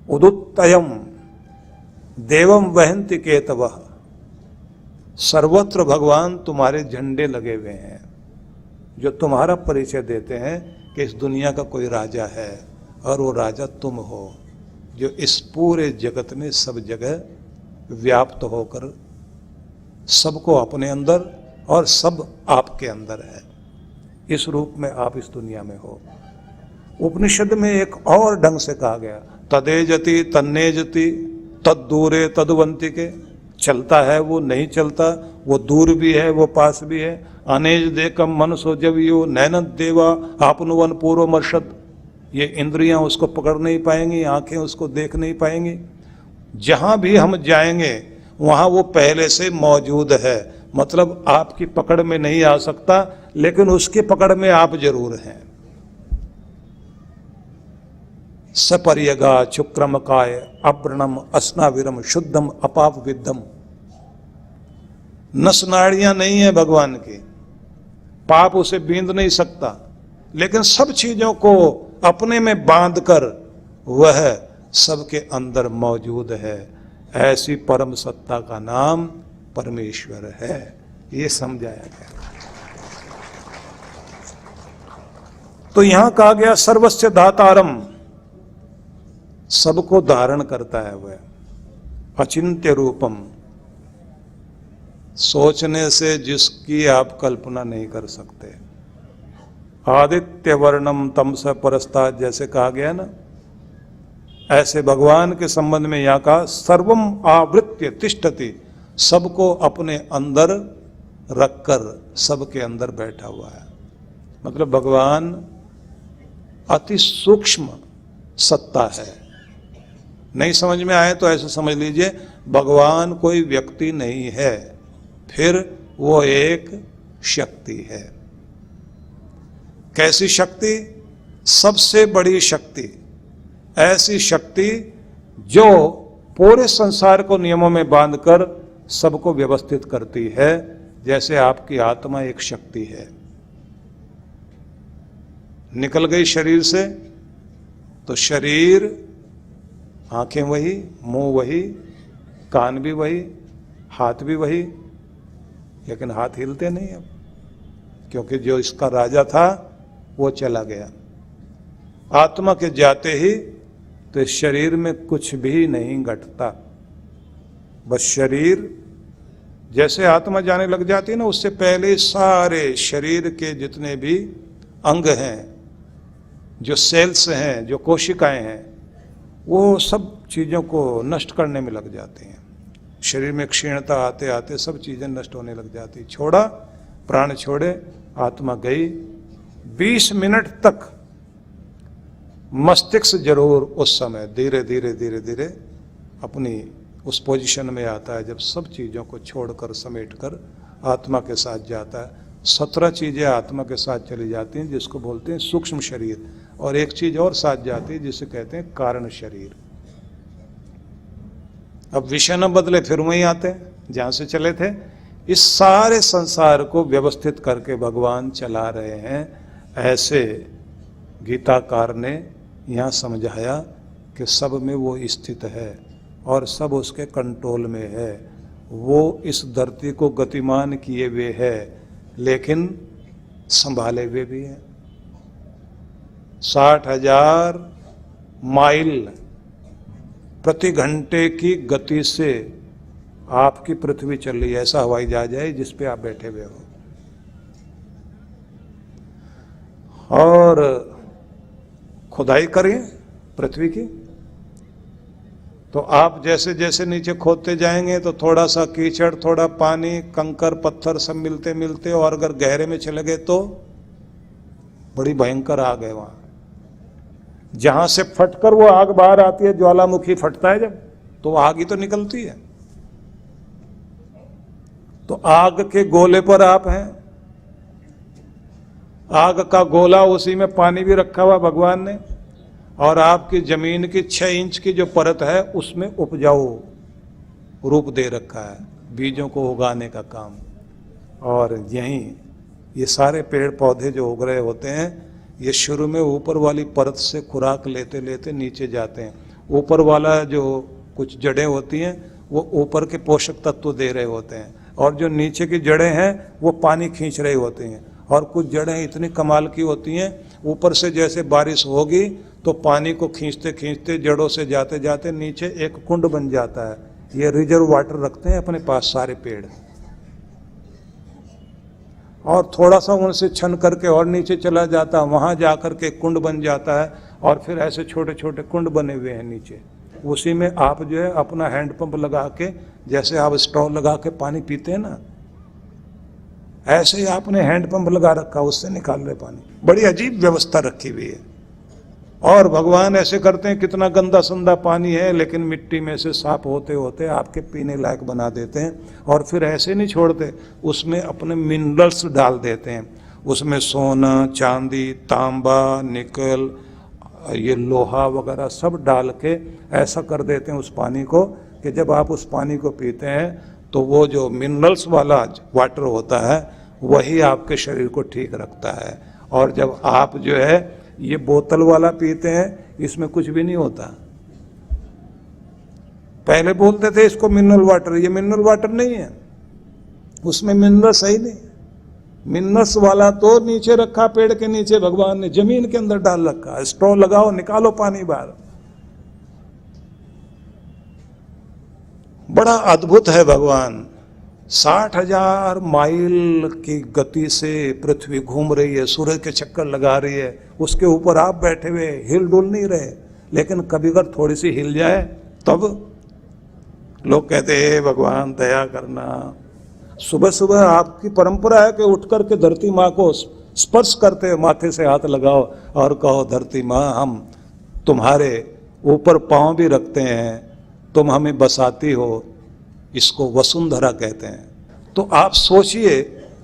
उदुत्तयम देवम वहंति केतवः। सर्वत्र भगवान तुम्हारे झंडे लगे हुए हैं जो तुम्हारा परिचय देते हैं कि इस दुनिया का कोई राजा है और वो राजा तुम हो, जो इस पूरे जगत में सब जगह व्याप्त होकर सबको अपने अंदर और सब आपके अंदर है। इस रूप में आप इस दुनिया में हो। उपनिषद में एक और ढंग से कहा गया, तदेजति तन्नेजति तद दूरे तदवंतिके। चलता है वो नहीं चलता, वो दूर भी है वो पास भी है। अनेज देकम मनसो जवियो नैन देवा आपनुवन पूर्व मर्षद। ये इंद्रियां उसको पकड़ नहीं पाएंगी, आंखें उसको देख नहीं पाएंगी। जहां भी हम जाएंगे वहां वो पहले से मौजूद है, मतलब आपकी पकड़ में नहीं आ सकता, लेकिन उसकी पकड़ में आप जरूर हैं। सपर्यगा शुक्रमकाय अव्रणम अस्नाविरम शुद्धम अपाप विद्धम। नस नाड़ियां नहीं है भगवान की, पाप उसे बींद नहीं सकता, लेकिन सब चीजों को अपने में बांधकर वह सबके अंदर मौजूद है। ऐसी परम सत्ता का नाम परमेश्वर है। ये समझाया गया। तो यहां कहा गया सर्वस्य दातारम, सबको धारण करता है वह। अचिंत्य रूपम, सोचने से जिसकी आप कल्पना नहीं कर सकते। आदित्य वर्णम तमस परस्तात्, जैसे कहा गया ना, ऐसे भगवान के संबंध में यहां का सर्वम आवृत्य तिष्ठति, सबको अपने अंदर रखकर सबके अंदर बैठा हुआ है। मतलब भगवान अति सूक्ष्म सत्ता है। नहीं समझ में आए तो ऐसे समझ लीजिए, भगवान कोई व्यक्ति नहीं है, फिर वो एक शक्ति है। कैसी शक्ति? सबसे बड़ी शक्ति, ऐसी शक्ति जो पूरे संसार को नियमों में बांधकर सबको व्यवस्थित करती है। जैसे आपकी आत्मा एक शक्ति है, निकल गई शरीर से तो शरीर, आंखें वही, मुंह वही, कान भी वही, हाथ भी वही, लेकिन हाथ हिलते नहीं अब, क्योंकि जो इसका राजा था वो चला गया। आत्मा के जाते ही तो इस शरीर में कुछ भी नहीं घटता। बस शरीर, जैसे आत्मा जाने लग जाती है ना, उससे पहले सारे शरीर के जितने भी अंग हैं, जो सेल्स हैं, जो कोशिकाएं हैं, वो सब चीज़ों को नष्ट करने में लग जाती हैं। शरीर में क्षीणता आते आते सब चीज़ें नष्ट होने लग जाती। छोड़ा, प्राण छोड़े, आत्मा गई, 20 मिनट तक मस्तिष्क जरूर उस समय धीरे धीरे धीरे धीरे अपनी उस पोजीशन में आता है जब सब चीज़ों को छोड़कर समेटकर आत्मा के साथ जाता है। 17 चीज़ें आत्मा के साथ चली जाती हैं, जिसको बोलते हैं सूक्ष्म शरीर, और एक चीज और साथ जाती है जिसे कहते हैं कारण शरीर। अब विषय न बदले, फिर वहीं आते हैं जहां से चले थे। इस सारे संसार को व्यवस्थित करके भगवान चला रहे हैं। ऐसे गीताकार ने यहाँ समझाया कि सब में वो स्थित है और सब उसके कंट्रोल में है। वो इस धरती को गतिमान किए हुए है, लेकिन संभाले हुए भी है। 60,000 माइल प्रति घंटे की गति से आपकी पृथ्वी चल रही है। ऐसा हवाई जहाज है जिस पे आप बैठे हुए हो। और खुदाई करें पृथ्वी की, तो आप जैसे जैसे नीचे खोदते जाएंगे तो थोड़ा सा कीचड़, थोड़ा पानी, कंकर, पत्थर सब मिलते मिलते, और अगर गहरे में चले गए तो बड़ी भयंकर आग है वहां। जहां से फटकर वो आग बाहर आती है, ज्वालामुखी फटता है जब, तो आग ही तो निकलती है। तो आग के गोले पर आप हैं। आग का गोला, उसी में पानी भी रखा हुआ भगवान ने, और आपकी जमीन की 6 इंच की जो परत है उसमें उपजाऊ रूप दे रखा है, बीजों को उगाने का काम। और यहीं ये सारे पेड़ पौधे जो उग रहे होते हैं, ये शुरू में ऊपर वाली परत से खुराक लेते लेते नीचे जाते हैं, ऊपर वाला जो कुछ जड़ें होती हैं वो ऊपर के पोषक तत्व दे रहे होते हैं, और जो नीचे की जड़ें हैं वो पानी खींच रही होती हैं। और कुछ जड़ें इतनी कमाल की होती हैं, ऊपर से जैसे बारिश होगी तो पानी को खींचते खींचते जड़ों से जाते जाते नीचे एक कुंड बन जाता है। ये रिजर्व वाटर रखते हैं अपने पास सारे पेड़, और थोड़ा सा उनसे छन करके और नीचे चला जाता है, वहाँ जा कर के कुंड बन जाता है, और फिर ऐसे छोटे छोटे कुंड बने हुए हैं नीचे। उसी में आप जो है अपना हैंडपंप लगा के, जैसे आप स्ट्रॉ लगा के पानी पीते हैं ना, ऐसे ही आपने हैंडपंप लगा रखा, उससे निकाल रहे पानी। बड़ी अजीब व्यवस्था रखी हुई है। और भगवान ऐसे करते हैं, कितना गंदा संदा पानी है लेकिन मिट्टी में से साफ होते होते आपके पीने लायक बना देते हैं। और फिर ऐसे नहीं छोड़ते, उसमें अपने मिनरल्स डाल देते हैं। उसमें सोना, चांदी, तांबा, निकल, ये लोहा वगैरह सब डाल के ऐसा कर देते हैं उस पानी को कि जब आप उस पानी को पीते हैं तो वो जो मिनरल्स वाला वाटर होता है वही आपके शरीर को ठीक रखता है। और जब आप जो है ये बोतल वाला पीते हैं, इसमें कुछ भी नहीं होता। पहले बोलते थे इसको मिनरल वाटर, ये मिनरल वाटर नहीं है, उसमें मिनरल सही नहीं। मिनरल्स वाला तो नीचे रखा, पेड़ के नीचे भगवान ने जमीन के अंदर डाल रखा। स्ट्रॉ लगाओ, निकालो पानी बाहर। बड़ा अद्भुत है भगवान। 60,000 माइल की गति से पृथ्वी घूम रही है, सूरज के चक्कर लगा रही है, उसके ऊपर आप बैठे हुए हिल डुल नहीं रहे। लेकिन कभी अगर थोड़ी सी हिल जाए तब लोग कहते हैं भगवान दया करना। सुबह सुबह आपकी परंपरा है कि उठ करके धरती माँ को स्पर्श करते हो, माथे से हाथ लगाओ और कहो धरती माँ हम तुम्हारे ऊपर पाँव भी रखते हैं, तुम हमें बसाती हो। इसको वसुंधरा कहते हैं। तो आप सोचिए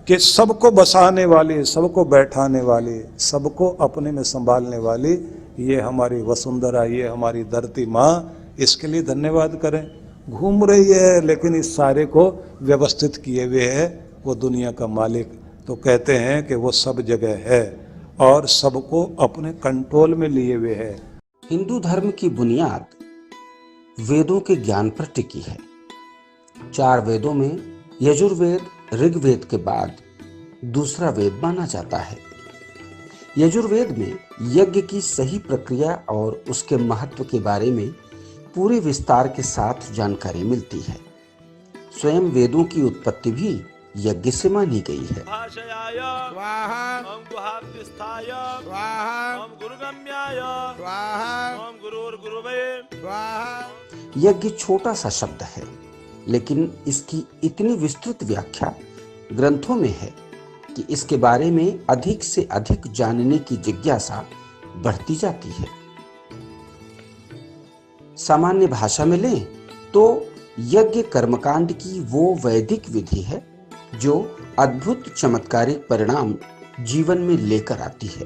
कि सबको बसाने वाली, सबको बैठाने वाली, सबको अपने में संभालने वाली ये हमारी वसुंधरा, ये हमारी धरती माँ, इसके लिए धन्यवाद करें। घूम रही है लेकिन इस सारे को व्यवस्थित किए हुए है वो दुनिया का मालिक। तो कहते हैं कि वो सब जगह है और सबको अपने कंट्रोल में लिए हुए है। हिंदू धर्म की बुनियाद वेदों के ज्ञान पर टिकी है। 4 वेदों में यजुर्वेद ऋग्वेद के बाद दूसरा वेद माना जाता है। यजुर्वेद में यज्ञ की सही प्रक्रिया और उसके महत्व के बारे में पूरे विस्तार के साथ जानकारी मिलती है। स्वयं वेदों की उत्पत्ति भी यज्ञ से मानी गई है। यज्ञ छोटा सा शब्द है, लेकिन इसकी इतनी विस्तृत व्याख्या ग्रंथों में है कि इसके बारे में अधिक से अधिक जानने की जिज्ञासा बढ़ती जाती है। सामान्य भाषा में लें तो यज्ञ कर्मकांड की वो वैदिक विधि है जो अद्भुत चमत्कारिक परिणाम जीवन में लेकर आती है।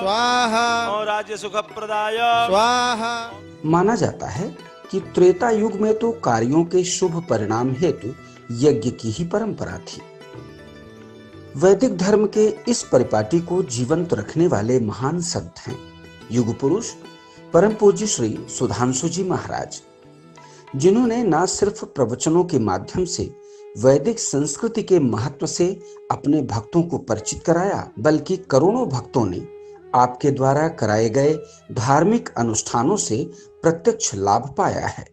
स्वाहा और राज्य सुख प्रदाय स्वाहा। माना जाता है कि त्रेता युग में तो कार्यों के शुभ परिणाम हेतु यज्ञ की ही परंपरा थी। वैदिक धर्म के इस परिपाटी को जीवंत रखने वाले महान संत हैं युग पुरुष परम पूज्य श्री सुधांशु जी महाराज, जिन्होंने न सिर्फ प्रवचनों के माध्यम से वैदिक संस्कृति के महत्व से अपने भक्तों को परिचित कराया, बल्कि करोड़ों भक्तों ने आपके द्वारा कराए गए धार्मिक अनुष्ठानों से प्रत्यक्ष लाभ पाया है।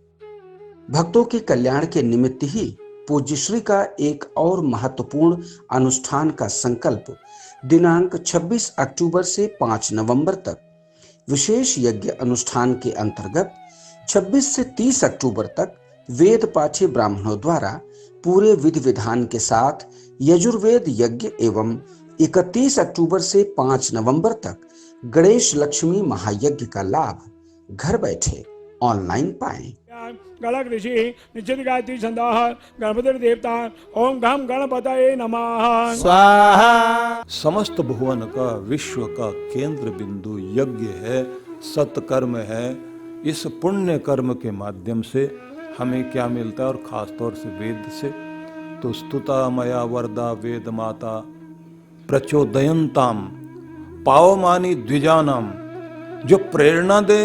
भक्तों के कल्याण के निमित्त ही पूज्य श्री का एक और महत्वपूर्ण अनुष्ठान का संकल्प दिनांक 26 अक्टूबर से 5 नवंबर तक विशेष यज्ञ अनुष्ठान के अंतर्गत 26 से 30 अक्टूबर तक वेद पाठी ब्राह्मणों द्वारा पूरे विधि विधान के साथ यजुर्वेद यज्ञ एवं 31 अक्टूबर से 5 नवंबर तक गणेश लक्ष्मी महायज्ञ का लाभ घर बैठे ऑनलाइन पाएं। गणक ऋषि निश्चित गायत्री छंदाः गणपति देवता ओम घम गणपतये नमः स्वाहा। समस्त भुवन का, विश्व का केंद्र बिंदु यज्ञ है, सत्कर्म है। इस पुण्य कर्म के माध्यम से हमें क्या मिलता है, और खासतौर से वेद से तो स्तुता मया वरदा वेद माता प्रचोदयंताम पावमानी द्विजानाम, जो प्रेरणा दे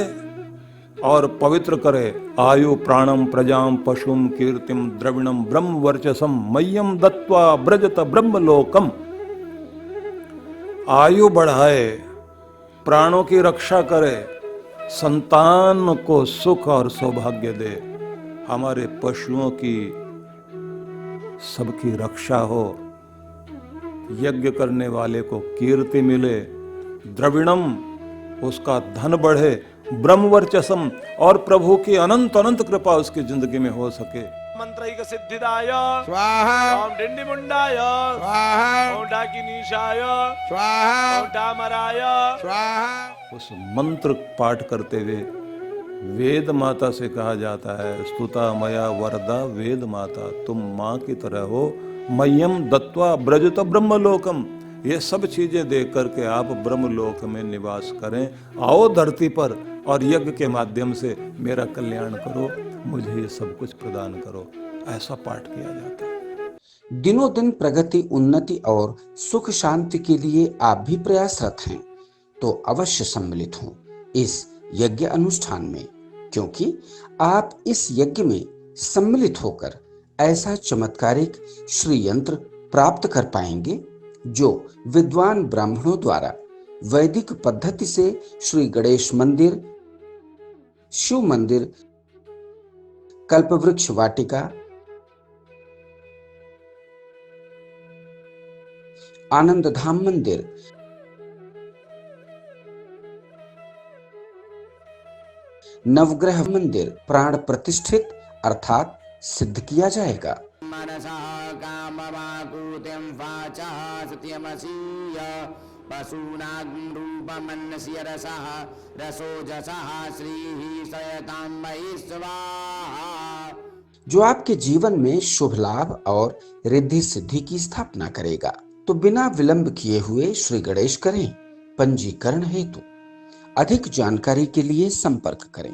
और पवित्र करे। आयु प्राणम प्रजाम पशुम कीर्तिम द्रविणम ब्रह्म वर्चसम मह्यम दत्वा ब्रजत ब्रह्मलोकम। आयु बढ़ाए, प्राणों की रक्षा करे, संतान को सुख और सौभाग्य दे, हमारे पशुओं की सबकी रक्षा हो, यज्ञ करने वाले को कीर्ति मिले, द्रविणम उसका धन बढ़े, ब्रह्मवर्चसम और प्रभु की अनंत अनंत कृपा उसकी जिंदगी में हो सके। मंत्रैक सिद्धिदाय स्वाहा ओम डिंडिमुंडाय स्वाहा ओम डाकिनीशाय स्वाहा ओम डामराय स्वाहा। उस मंत्र पाठ करते हुए वेद माता से कहा जाता है, स्तुता मया वरदा वेद माता, तुम माँ की तरह हो, मह्यम दत्वा ब्रजत ब्रह्मलोकम। ये सब चीजें देख करके आप ब्रह्मलोक में निवास करें, आओ धरती पर और यज्ञ के माध्यम से मेरा कल्याण करो, मुझे ये सब कुछ प्रदान करो। ऐसा पाठ किया जाता है। दिनों दिन प्रगति, उन्नति और सुख शांति के लिए आप भी प्रयासरत हैं, तो अवश्य सम्मिलित हों इस यज्ञ अनुष्ठान में, क्योंकि आप इस यज्ञ में सम्मिलित होकर ऐसा चमत्कारिक श्री यंत्र प्राप्त कर पाएंगे जो विद्वान ब्राह्मणों द्वारा वैदिक पद्धति से श्री गणेश मंदिर, शिव मंदिर, कल्पवृक्ष वाटिका, आनंद धाम मंदिर, नवग्रह मंदिर प्राण प्रतिष्ठित अर्थात सिद्ध किया जाएगा। मनसा कामवाकुतिं वाचः सत्यमसीय पशूनां रूपमन्यस्य रसः रसोजसः श्रीः सयतां मयि स्वाहा। जो आपके जीवन में शुभ लाभ और रिद्धि सिद्धि की स्थापना करेगा। तो बिना विलंब किए हुए श्री गणेश करें पंजीकरण हेतु। अधिक जानकारी के लिए संपर्क करें।